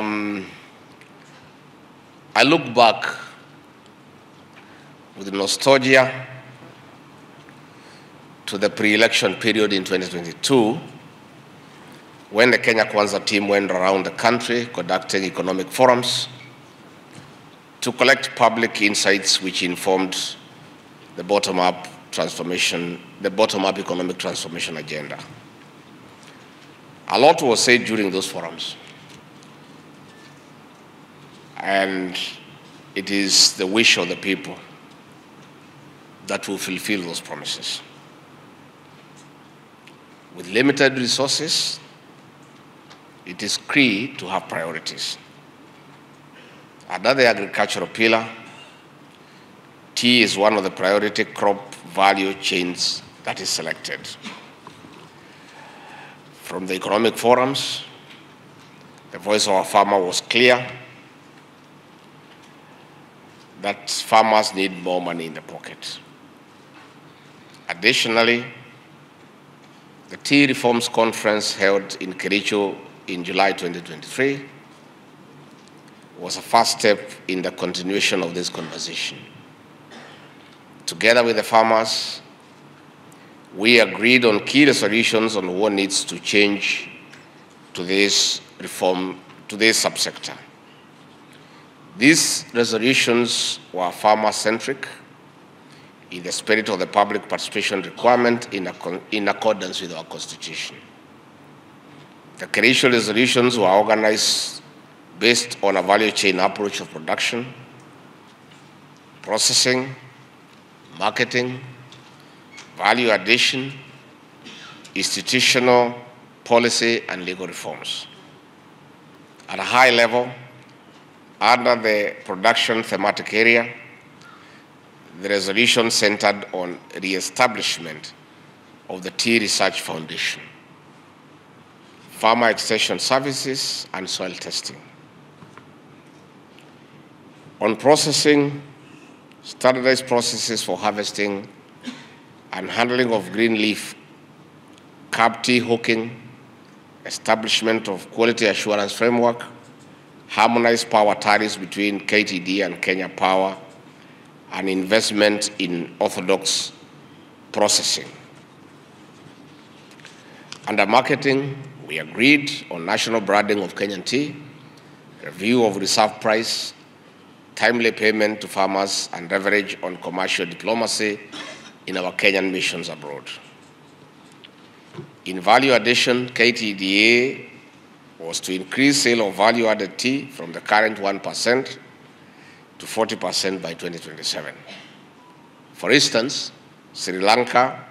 I look back with nostalgia to the pre-election period in 2022, when the Kenya Kwanza team went around the country conducting economic forums to collect public insights which informed the bottom-up economic transformation agenda. A lot was said during those forums, and it is the wish of the people that will fulfill those promises. With limited resources, it is key to have priorities. Under the agricultural pillar, tea is one of the priority crop value chains that is selected. From the economic forums, the voice of our farmer was clear that farmers need more money in the pocket. Additionally, the Tea Reforms Conference held in Kericho in July 2023 was a first step in the continuation of this conversation. Together with the farmers, we agreed on key resolutions on what needs to change to this reform, to this subsector. These resolutions were farmer-centric in the spirit of the public participation requirement in accordance with our Constitution. The Kericho resolutions were organized based on a value chain approach of production, processing, marketing, value addition, institutional, policy, and legal reforms. At a high level, under the production thematic area, the resolution centered on re-establishment of the Tea Research Foundation, farmer extension services, and soil testing. On processing, standardized processes for harvesting and handling of green leaf, carb tea hooking, establishment of quality assurance framework, harmonized power tariffs between KTD and Kenya Power, and investment in orthodox processing. Under marketing, we agreed on national branding of Kenyan tea, review of reserve price, timely payment to farmers, and leverage on commercial diplomacy in our Kenyan missions abroad. In value addition, KTDA was to increase sale of value-added tea from the current 1% to 40% by 2027. For instance, Sri Lanka,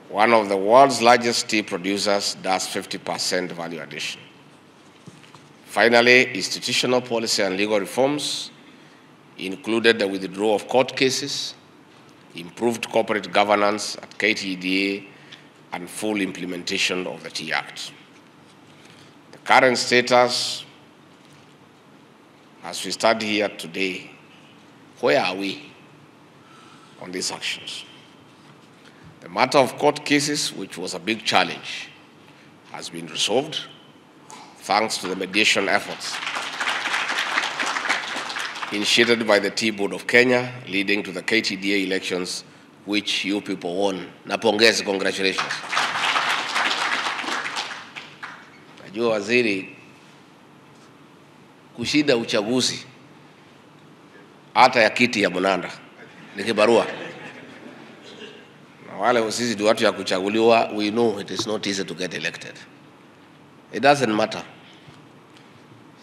one of the world's largest tea producers, does 50% value addition. Finally, institutional policy and legal reforms included the withdrawal of court cases, improved corporate governance at KTDA, and full implementation of the Tea Act. The current status, as we stand here today, where are we on these actions? The matter of court cases, which was a big challenge, has been resolved thanks to the mediation efforts initiated by the Tea Board of Kenya, leading to the KTDA elections, which you people won. Napongezi, congratulations. Najua waziri, kushinda uchaguzi hata ya kiti ya Munanda ni kibarua. Na wale sisi ndio watu ya kuchaguliwa, we know it is not easy to get elected. It doesn't matter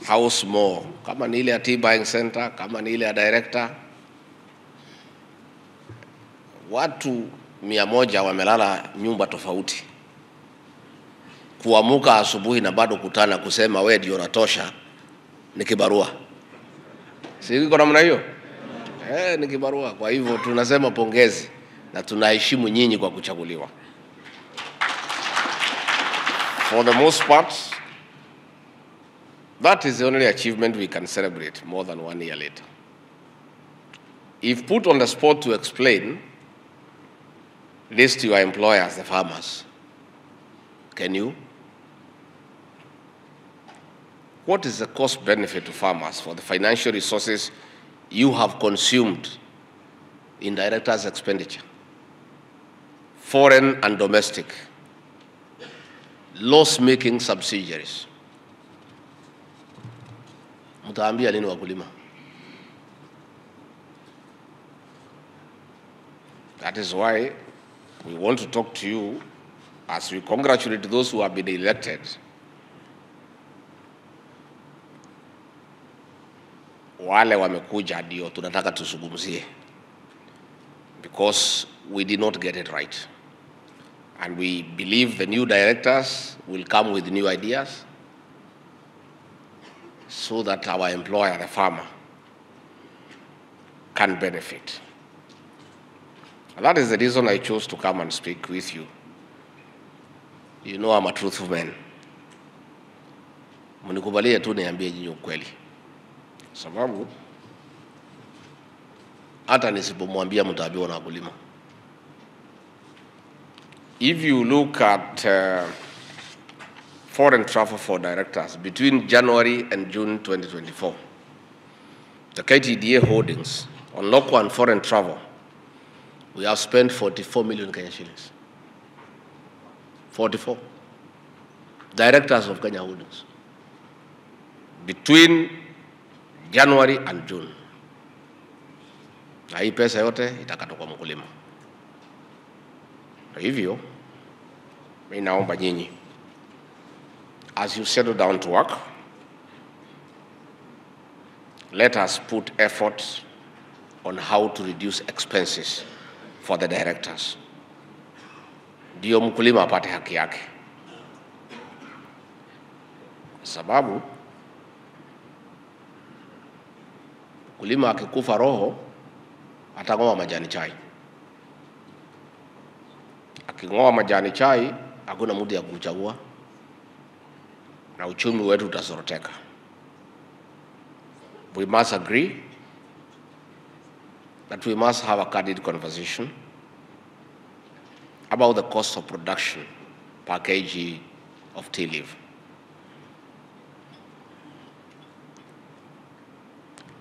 how small, kama ni ile ya tea buying center, kama ni ile ya director. Watu 100 wamelala nyumba tofauti. Kuamuka asubuhi na bado kutana kusema wewe ndio unatosha ni kibarua. Si iko namna hiyo? Ni kibarua. Kwa hivyo tunasema pongezi na tunaheshimu nyinyi kwa kuchaguliwa. For the most part, that is the only achievement we can celebrate more than 1 year later. If put on the spot to explain this to your employers, the farmers, can you? what is the cost benefit to farmers for the financial resources you have consumed in directors' expenditure, foreign and domestic, loss-making subsidiaries? Mtaambia nini wakulima? That is why we want to talk to you as we congratulate those who have been elected. Wale wamekuja ndio tunataka tusugumzie, because we did not get it right. And we believe the new directors will come with new ideas so that our employer, the farmer, can benefit. And that is the reason I chose to come and speak with you. You know I'm a truthful man. Mnikubalie tu niambie nyinyi ukweli. Sababu hata nisipomwambia mtaambiwa na wakulima. If you look at foreign travel for directors between January and June 2024, the KTDA holdings on local and foreign travel, we have spent 44 million Kenya shillings. 44 directors of Kenya holdings between January and June. Na hii pesa yote itakatwa kwa mkulima. Kwa hivyo, mimi naomba nyinyi, as you settle down to work, let us put effort on how to reduce expenses for the directors. Ndio mkulima apate haki yake. Sababu mkulima akikufa roho atang'oa majani chai. Aking'oa majani chai hakuna mtu ya kuchagua na uchumi wetu utasoroteka. We must agree that we must have a candid conversation about the cost of production per kg of tea leaf.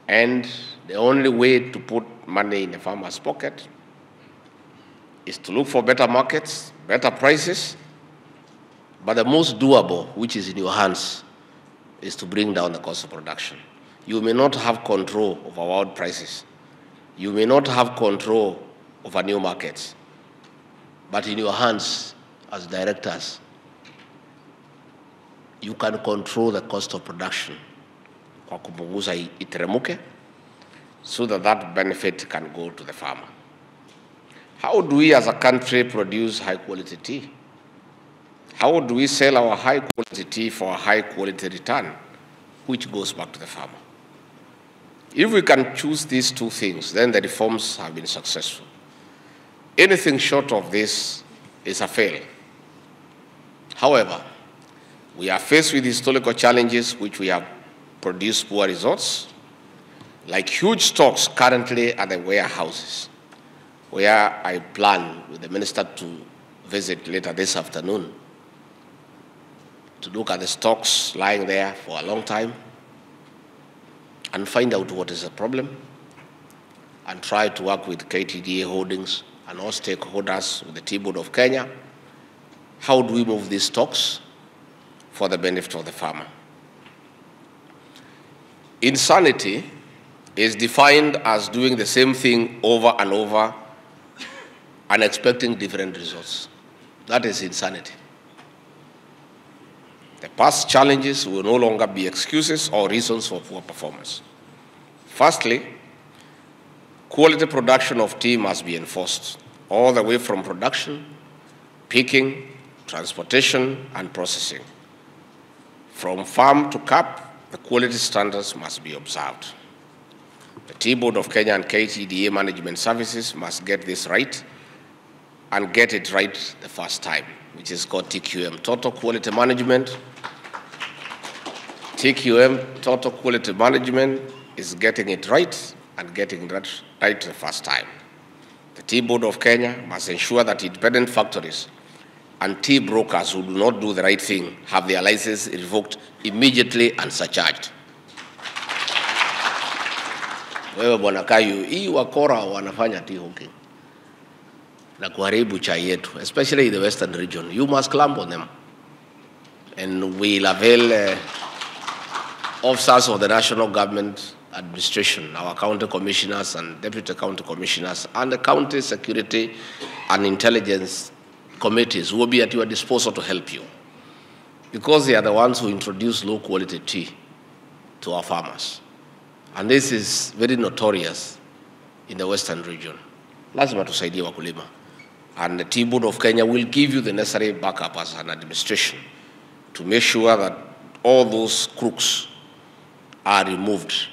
And the only way to put money in the farmer's pocket is to look for better markets, better prices, but the most doable, which is in your hands, is to bring down the cost of production. You may not have control over world prices. You may not have control over new markets, but in your hands as directors, you can control the cost of production kwa kupunguza iteremuke, so that that benefit can go to the farmer. How do we as a country produce high quality tea? How do we sell our high quality tea for a high quality return, which goes back to the farmer? If we can choose these two things, then the reforms have been successful. Anything short of this is a fail. However, we are faced with historical challenges which we have produced poor results, like huge stocks currently at the warehouses, where I plan with the minister to visit later this afternoon to look at the stocks lying there for a long time and find out what is the problem and try to work with KTDA holdings and all stakeholders with the Tea Board of Kenya. How do we move these stocks for the benefit of the farmer? Insanity is defined as doing the same thing over and over and expecting different results. That is insanity. The past challenges will no longer be excuses or reasons for poor performance. Firstly, quality production of tea must be enforced all the way from production, picking, transportation, and processing. From farm to cup, the quality standards must be observed. The Tea Board of Kenya and KTDA Management Services must get this right and get it right the first time, which is called TQM, Total Quality Management. TQM, Total Quality Management, is getting it right and getting that right the first time. The Tea Board of Kenya must ensure that independent factories and tea brokers who do not do the right thing have their license revoked immediately and surcharged. Wewe Bwana Kayu, hii wakora wanafanya tea hawking na kuharibu chai yetu, especially in the western region. You must clamp on them. And we'll avail officers of the national government administration, our county commissioners and deputy county commissioners, and the county security and intelligence committees will be at your disposal to help you, because they are the ones who introduce low quality tea to our farmers. And this is very notorious in the western region. Lazima tusaidie wakulima. And the Tea Board of Kenya will give you the necessary backup as an administration to make sure that all those crooks are removed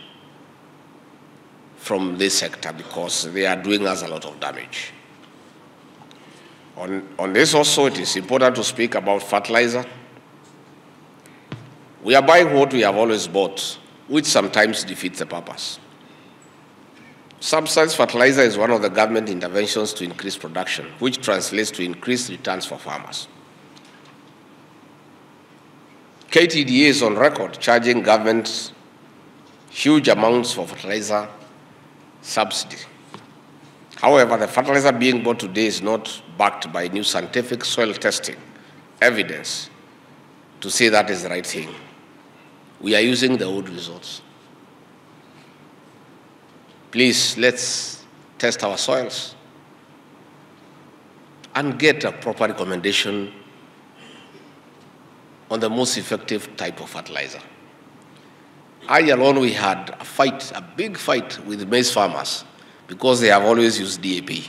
from this sector, because they are doing us a lot of damage. On this also, it is important to speak about fertilizer. We are buying what we have always bought, which sometimes defeats the purpose. Subsidized fertilizer is one of the government interventions to increase production, which translates to increased returns for farmers. KTDA is on record charging government huge amounts for fertilizer subsidy. However, the fertilizer being bought today is not backed by new scientific soil testing evidence to say that is the right thing. We are using the old results. Please, let's test our soils and get a proper recommendation on the most effective type of fertilizer. I alone, we had a fight, a big fight with maize farmers because they have always used DAP.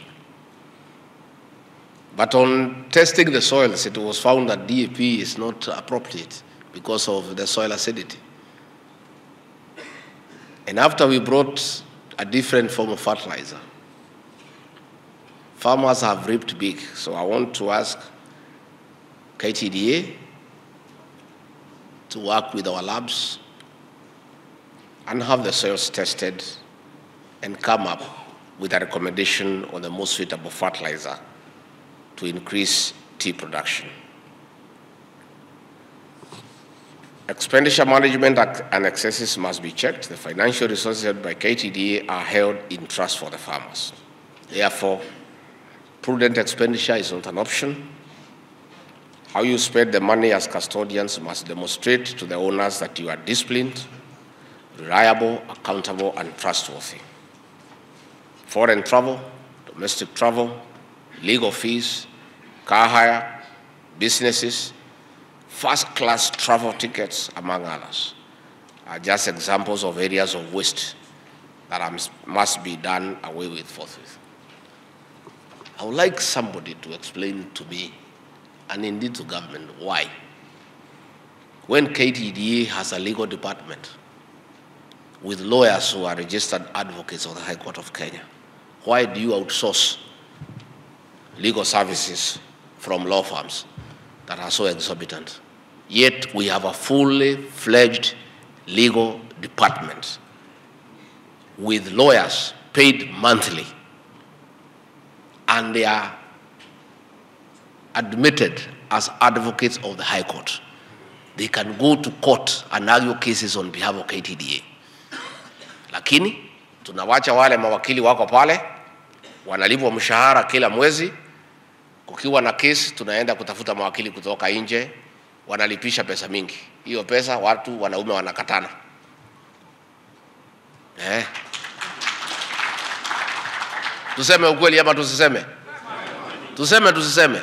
But on testing the soils, it was found that DAP is not appropriate because of the soil acidity. And after we brought a different form of fertilizer, farmers have reaped big. So I want to ask KTDA to work with our labs and have the soils tested and come up with a recommendation on the most suitable fertilizer to increase tea production. Expenditure management and excesses must be checked. The financial resources held by KTDA are held in trust for the farmers. Therefore, prudent expenditure is not an option. How you spend the money as custodians must demonstrate to the owners that you are disciplined, reliable, accountable, and trustworthy. Foreign travel, domestic travel, legal fees, car hire, businesses, first-class travel tickets, among others, are just examples of areas of waste that must be done away with forthwith. I would like somebody to explain to me, and indeed to government, why, when KTDA has a legal department with lawyers who are registered advocates of the High Court of Kenya, why do you outsource legal services from law firms that are so exorbitant? Yet we have a fully fledged legal department with lawyers paid monthly, and they are admitted as advocates of the High Court. They can go to court and argue cases on behalf of KTDA. Lakini tunawacha wale mawakili wako pale, wanalipwa mshahara kila mwezi. Kukiwa na kesi, tunaenda kutafuta mawakili kutoka nje, wanalipisha pesa mingi. Hiyo pesa watu wanaume wanakatana. Tuseme ukweli ama tusiseme? Tuseme tusiseme?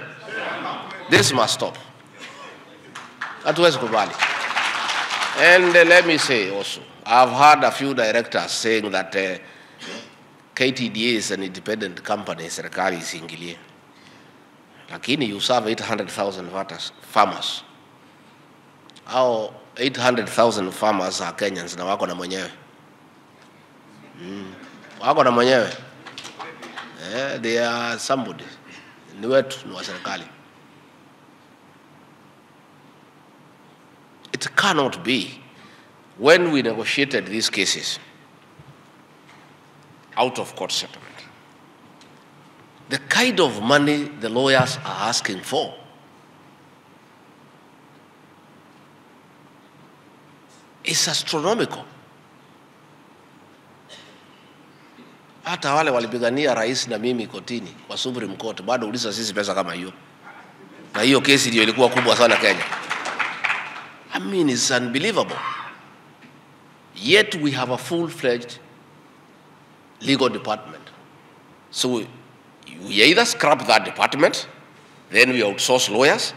This must stop. Hatuwezi kubali. And let me say also, I've heard a few directors saying that KTDA is an independent company, serikali isiingilie. Lakini you serve 800,000 farmers. How 800,000 farmers are Kenyans na wako na mwenyewe? Wako na mwenyewe? They are somebody. Ni wetu, ni wa serikali. It cannot be. When we negotiated these cases out of court settlement, the kind of money the lawyers are asking for is astronomical. Hata wale walipigania rais na mimi kotini kwa Supreme Court bado uliza sisi pesa kama hiyo. Na hiyo kesi ndio ilikuwa kubwa sana Kenya. I mean, it's unbelievable. Yet we have a full-fledged legal department. So we either scrap that department, then we outsource lawyers,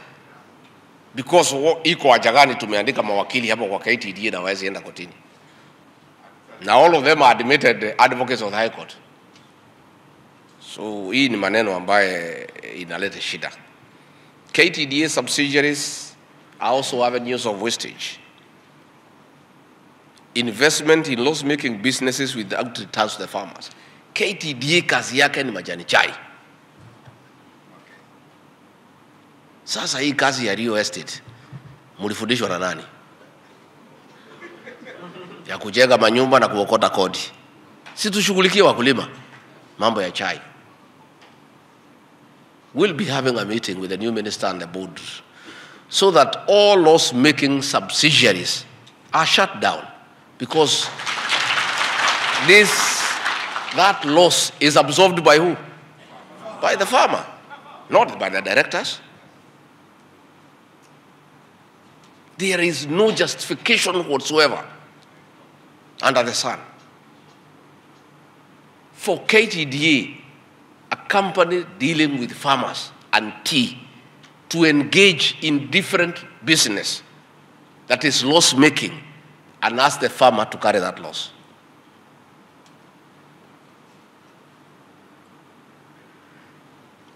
because iko haja gani tumeandika mawakili hapo kwa KTDA na waweze enda kotini. Now all of them are admitted advocates of the High Court. So hii ni maneno ambaye inaleta shida. KTDA subsidiaries are also avenues of wastage. Investment in loss-making businesses with the returns to the farmers. KTDA kazi yake ni majani chai. Sasa hii kazi ya real estate mulifundishwa na nani? Ya kujenga manyumba na kuokota kodi. Si tushughulikie wakulima mambo ya chai. We'll be having a meeting with the new minister and the board so that all loss-making subsidiaries are shut down, because that loss is absorbed by who? By the farmer, not by the directors. There is no justification whatsoever under the sun for KTDA, a company dealing with farmers and tea, to engage in different business that is loss-making and ask the farmer to carry that loss.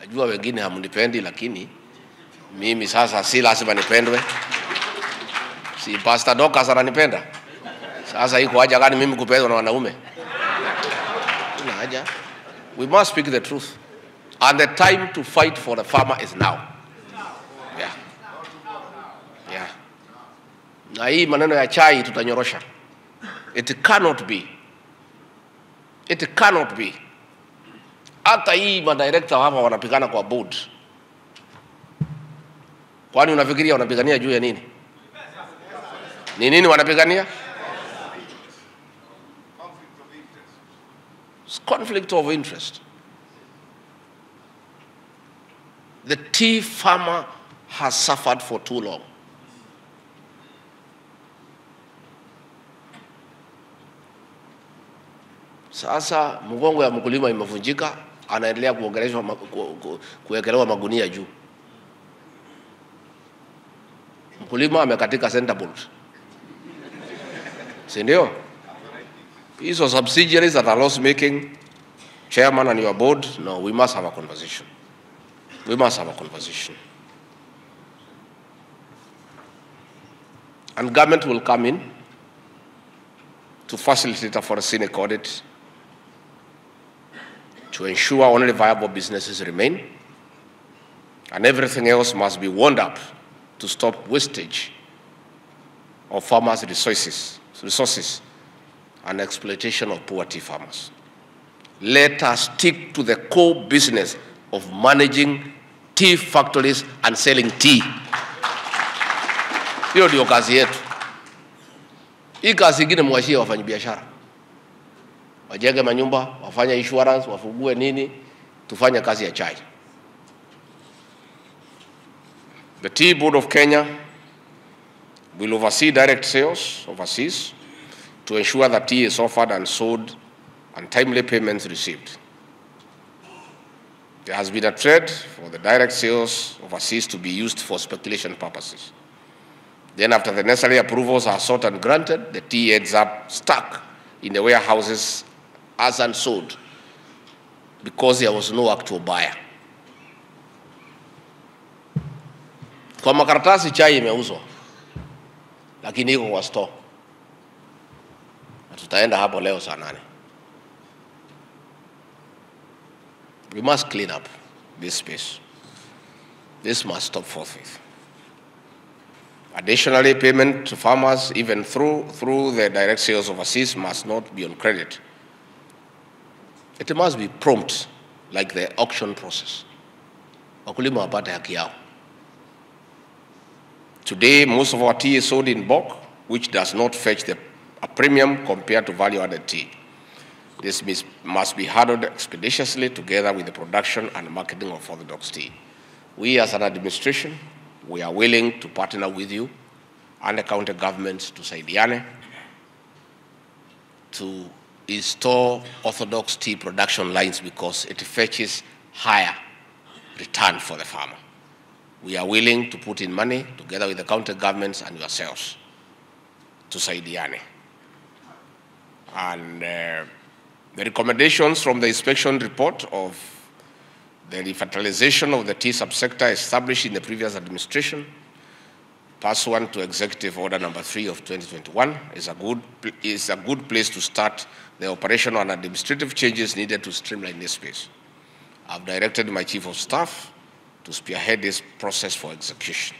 Najua wengine hamunipendi, lakini mimi sasa si lazima nipendwe. Si Pastor Dokas ananipenda. Sasa iko haja gani mimi kupendwa na wanaume? Tuna haja. We must speak the truth. And the time to fight for the farmer is now. Yeah. Yeah. Na hii maneno ya chai tutanyorosha. It cannot be. It cannot be. Hata hii madirector hapa wanapigana kwa board. Kwani unafikiria wanapigania juu ya nini? Ni nini wanapigania? Conflict of interest. The tea farmer has suffered for too long. Sasa mgongo ya mkulima imevunjika, anaendelea kuwekelewa magunia juu. Mkulima amekatika center bolt. Si ndio? These are subsidiaries that are loss-making. Chairman and your board, no, we must have a conversation. We must have a conversation. And government will come in to facilitate a forensic audit to ensure only viable businesses remain, and everything else must be wound up to stop wastage of farmers' resources and exploitation of poor tea farmers. Let us stick to the core business of managing tea factories and selling tea. Hiyo ndio kazi yetu. Hii kazi ingine mwashie wafanyabiashara. Wajenge manyumba, wafanye insurance, wafugue nini, tufanye kazi ya chai. The Tea Board of Kenya will oversee direct sales overseas to ensure that tea is offered and sold and timely payments received. There has been a trend for the direct sales overseas to be used for speculation purposes. Then after the necessary approvals are sought and granted, the tea ends up stuck in the warehouses as unsold because there was no actual buyer. Kwa makaratasi chai imeuzwa, lakini iko kwa store. Tutaenda hapo leo saa 8. We must clean up this space. This must stop forthwith. Additionally, payment to farmers, even through the direct sales overseas, must not be on credit. It must be prompt, like the auction process. Wakulima wapate haki yao. Today, most of our tea is sold in bulk which does not fetch a premium compared to value-added tea. This must be handled expeditiously together with the production and marketing of orthodox tea. We as an administration, we are willing to partner with you and the county governments to saidiane to install orthodox tea production lines because it fetches higher return for the farmer. We are willing to put in money together with the county governments and yourselves to saidiane. And the recommendations from the inspection report of the revitalization of the tea subsector established in the previous administration, pursuant to Executive Order Number 3 of 2021, is a good place to start the operational and administrative changes needed to streamline this space. I've directed my Chief of Staff to spearhead this process for execution.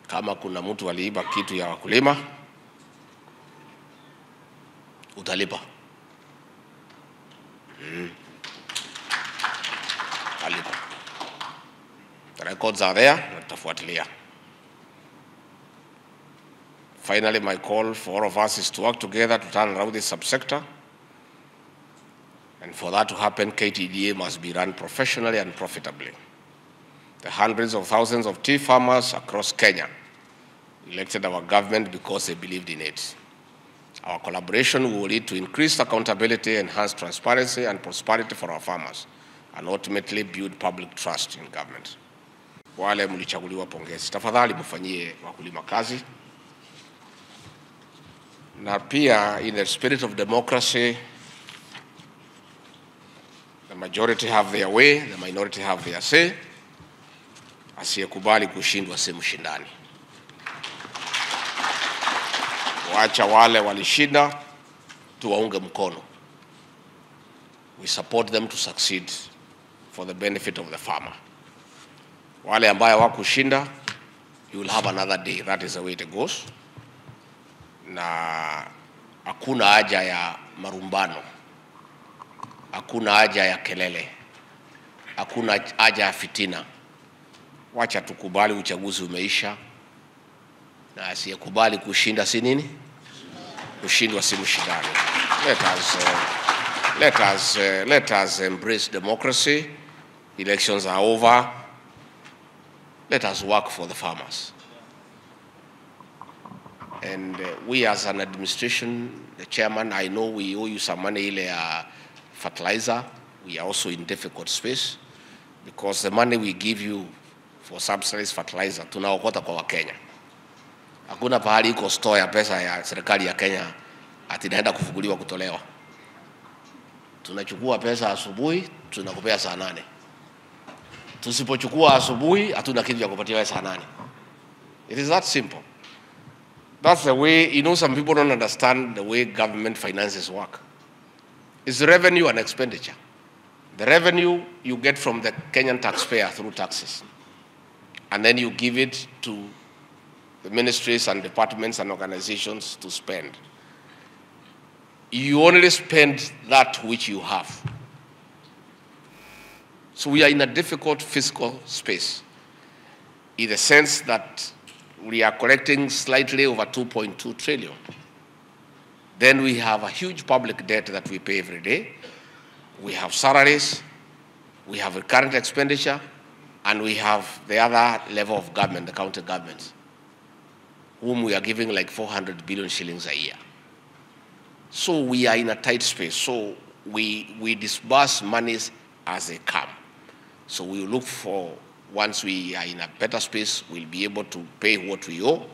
Kama kuna mtu aliiba kitu ya wakulima, utalipa. Alipa. The records are there, natafuatilia. Finally, my call for all of us is to work together to turn around this subsector. And for that to happen, KTDA must be run professionally and profitably. The hundreds of thousands of tea farmers across Kenya elected our government because they believed in it. Our collaboration will lead to increased accountability, enhanced transparency and prosperity for our farmers, and ultimately build public trust in government. Wale mlichaguliwa pongezi. Tafadhali mfanyie wakulima kazi. Na pia, in the spirit of democracy, the majority have their way, the minority have their say. Asiyekubali kushindwa si mshindani. Wacha wale walishinda, tuwaunge mkono. We support them to succeed for the benefit of the farmer. Wale ambaye wakushinda, you will have another day. That is the way it goes. Na hakuna haja ya marumbano. Hakuna haja ya kelele. Hakuna haja ya fitina. Wacha tukubali uchaguzi umeisha. Na asiyekubali kushinda si nini? Kushindwa si mshindani. Let us embrace democracy. Elections are over. Let us work for the farmers. And we as an administration, the chairman, I know we owe you some money ile fertilizer. We are also in difficult space because the money we give you for subsidized fertilizer tunaokota kwa Wakenya. Hakuna pahali iko store ya pesa ya serikali ya Kenya ati naenda kufuguliwa kutolewa. Tunachukua pesa asubuhi, tunakupea saa 8. Tusipochukua asubuhi, hatuna kitu ya kupatia saa 8. It is that simple. That's the way, you know, some people don't understand the way government finances work. It's revenue and expenditure. The revenue you get from the Kenyan taxpayer through taxes. And then you give it to the ministries and departments and organizations to spend. You only spend that which you have. So we are in a difficult fiscal space in the sense that we are collecting slightly over 2.2 trillion. Then we have a huge public debt that we pay every day. We have salaries, we have recurrent expenditure, and we have the other level of government, the county governments, whom we are giving like 400 billion shillings a year. So we are in a tight space. So we disburse monies as they come. So we look for, once we are in a better space, we'll be able to pay what we owe,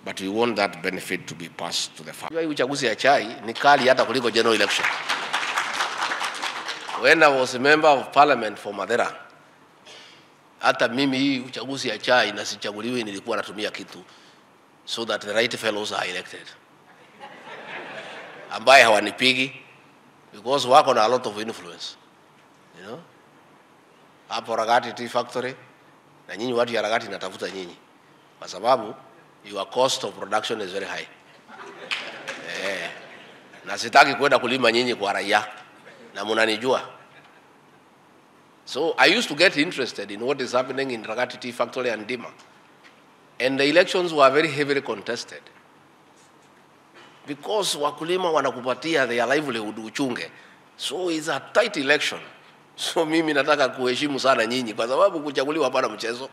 but we want that benefit to be passed to the farmer. Uchaguzi ya chai ni kali hata kuliko general election. When I was a member of parliament for Madera, hata mimi hii uchaguzi ya chai na sichaguliwi nilikuwa natumia kitu so that the right fellows are elected. Ambaye hawanipigi because wako na a lot of influence, you know. Hapo Ragati Tea Factory na nyinyi watu ya Ragati natafuta nyinyi kwa sababu your cost of production is very high. Na sitaki kwenda kulima nyinyi kwa raia na mnanijua. So I used to get interested in what is happening in Ragati Tea Factory and Dima. And the elections were very heavily contested. Because wakulima wanakupatia their livelihood uchunge. So it's a tight election. So mimi nataka kuheshimu sana nyinyi kwa sababu kuchaguliwa hapana mchezo.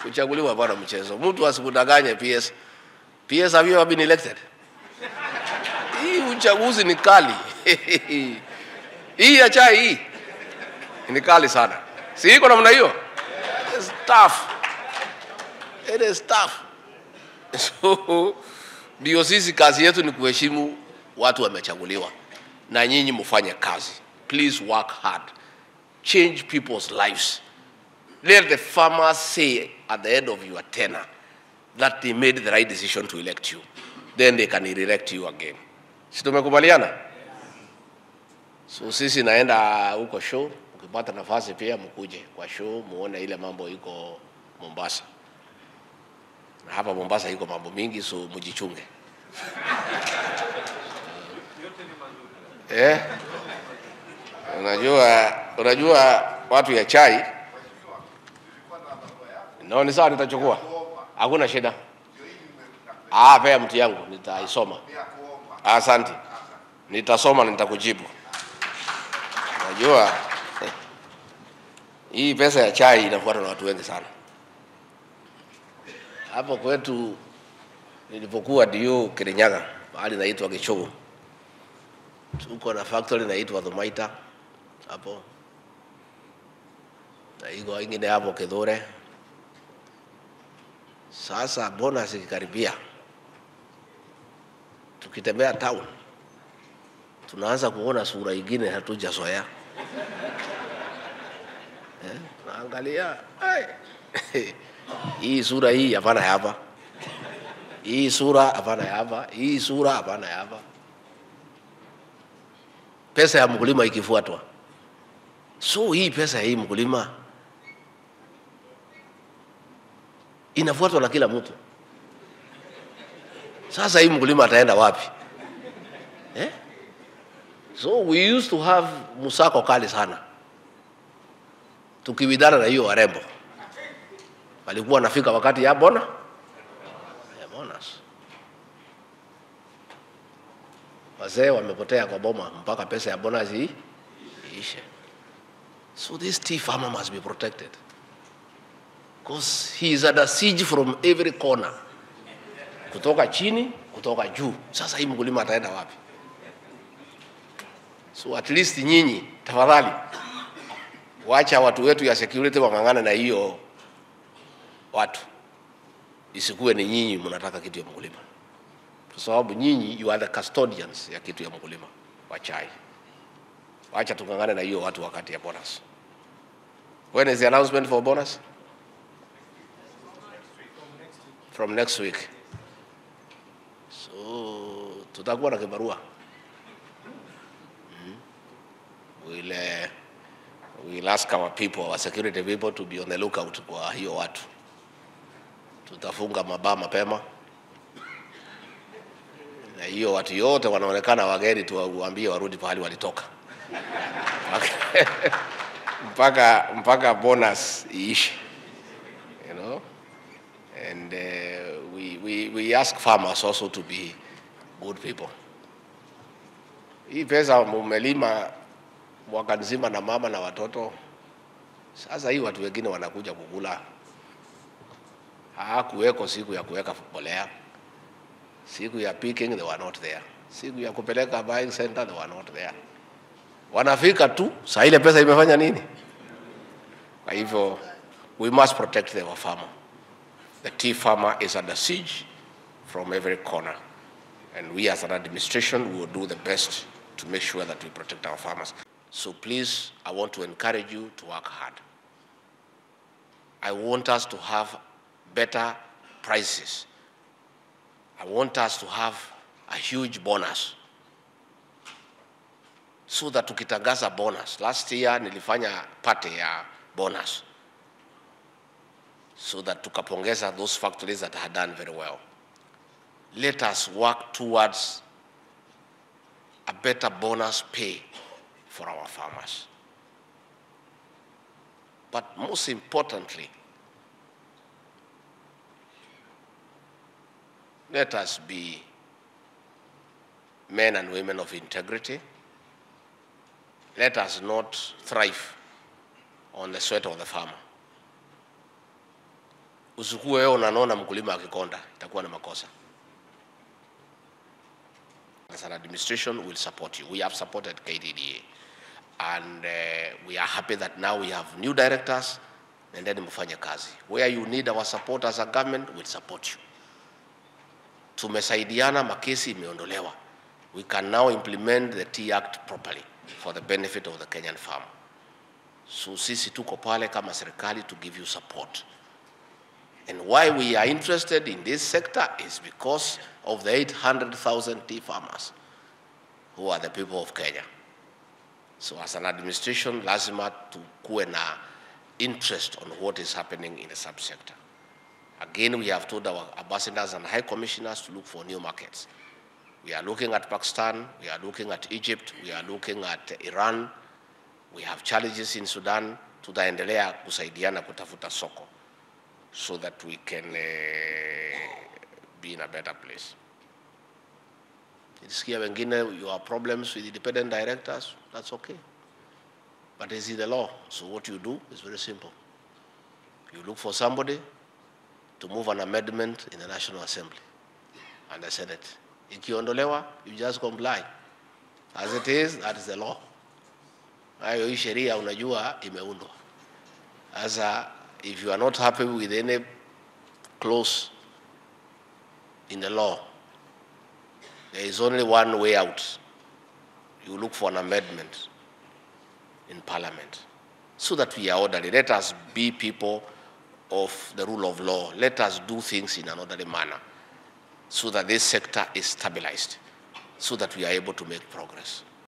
Kuchaguliwa hapana mchezo. Mtu asikudanganye PS. PS, have you ever been elected? Hii uchaguzi ni kali. Hii ya chai hii ni kali sana. Si iko namna hiyo? It's tough. It is tough. So ndio sisi kazi yetu ni kuheshimu watu wamechaguliwa. Na nyinyi mfanye kazi. Please work hard. Change people's lives. Let the farmers say at the end of your tenure that they made the right decision to elect you. Then they can re-elect you again. Si tumekubaliana? So sisi naenda huko show. Ukipata nafasi pia mkuje kwa show muone ile mambo iko Mombasa. Na hapa Mombasa iko mambo mingi, so mjichunge. Unajua watu ya chai. No, ni sawa nitachukua. Hakuna shida. Pea mti yangu nitaisoma. Asante. Nitasoma na nitakujibu. Unajua hii pesa ya chai inafuatwa na watu wengi sana. Hapo kwetu nilipokuwa ndio Kirinyaga, mahali inaitwa Gachagua. Tuko na factory inaitwa Dhumaita hapo. Na hiyo ingine hapo Kedore. Sasa bonus ikikaribia, tukitembea town tunaanza kuona sura nyingine hatujazoea. Naangalia hii sura hii hapana hapa. Hii sura hapana hapa. Hii sura hapana hapa. Pesa ya mkulima ikifuatwa. So hii pesa ya hii mkulima inafuatwa na kila mtu. Sasa hii mkulima ataenda wapi? So we used to have musako kali sana. Tukiwidana na hiyo warembo. Walikuwa nafika wakati ya bonus. Wazee wamepotea kwa boma mpaka pesa ya bonus hii ishe. So this tea farmer must be protected. Because he is under siege from every corner. Kutoka chini, kutoka juu. Sasa hii mkulima ataenda wapi? So at least nyinyi tafadhali wacha watu wetu ya security wangangane na hiyo watu. Isikuwe ni nyinyi mnataka kitu ya mkulima. Kwa sababu nyinyi you are the custodians ya kitu ya mkulima wa chai. Wacha tungangane na hiyo watu wakati ya bonus. When is the announcement for bonus? From next week. So tutakuwa na kibarua. We'll ask our people, our security people, to be on the lookout kwa hiyo watu. Tutafunga mabaa mapema. Na hiyo watu yote wanaonekana wageni tuwaambie warudi pahali walitoka. mpaka bonus iishe. You know? And we ask farmers also to be good people. Hii pesa mumelima mwaka nzima na mama na watoto. Sasa hii watu wengine wanakuja kukula. Hakuweko siku ya kuweka mbolea. Siku ya picking they were not there. Siku ya kupeleka buying center they were not there. Wanafika tu, saa ile pesa imefanya nini? Kwa hivyo we must protect our farmer. The tea farmer is under siege from every corner. And we as an administration will do the best to make sure that we protect our farmers. So please, I want to encourage you to work hard. I want us to have better prices. I want us to have a huge bonus. So that tukitangaza bonus. Last year nilifanya party ya bonus. So that tukapongeza those factories that had done very well. Let us work towards a better bonus pay for our farmers. But most importantly, Let us be men and women of integrity. Let us not thrive on the sweat of the farmer. Usikuwe wewe unaona mkulima akikonda, itakuwa na makosa. As an administration, we'll support you. We have supported KDDA. And we are happy that now we have new directors, and then mfanye kazi. Where you need our support as a government, we'll support you. Tumesaidiana, makesi imeondolewa. We can now implement the Tea Act properly for the benefit of the Kenyan farmer. So sisi tuko pale kama serikali to give you support. And why we are interested in this sector is because of the 800,000 tea farmers who are the people of Kenya. So as an administration, lazima tukuwe na interest on what is happening in the subsector. Again, we have told our ambassadors and high commissioners to look for new markets. We are looking at Pakistan, we are looking at Egypt, we are looking at Iran. We have challenges in Sudan. Tutaendelea kusaidiana kutafuta soko so that we can be in a better place. Nisikia wengine, you have problems with independent directors, that's okay. But it's in the law, so what you do is very simple. You look for somebody to move an amendment in the National Assembly and the Senate. Ikiondolewa, you just comply. As it is, that is the law. Hayo hii sheria unajua imeundwa. If you are not happy with any clause in the law, there is only one way out. You look for an amendment in Parliament so that we are orderly. Let us be people of the rule of law. Let us do things in an orderly manner so that this sector is stabilized, so that we are able to make progress.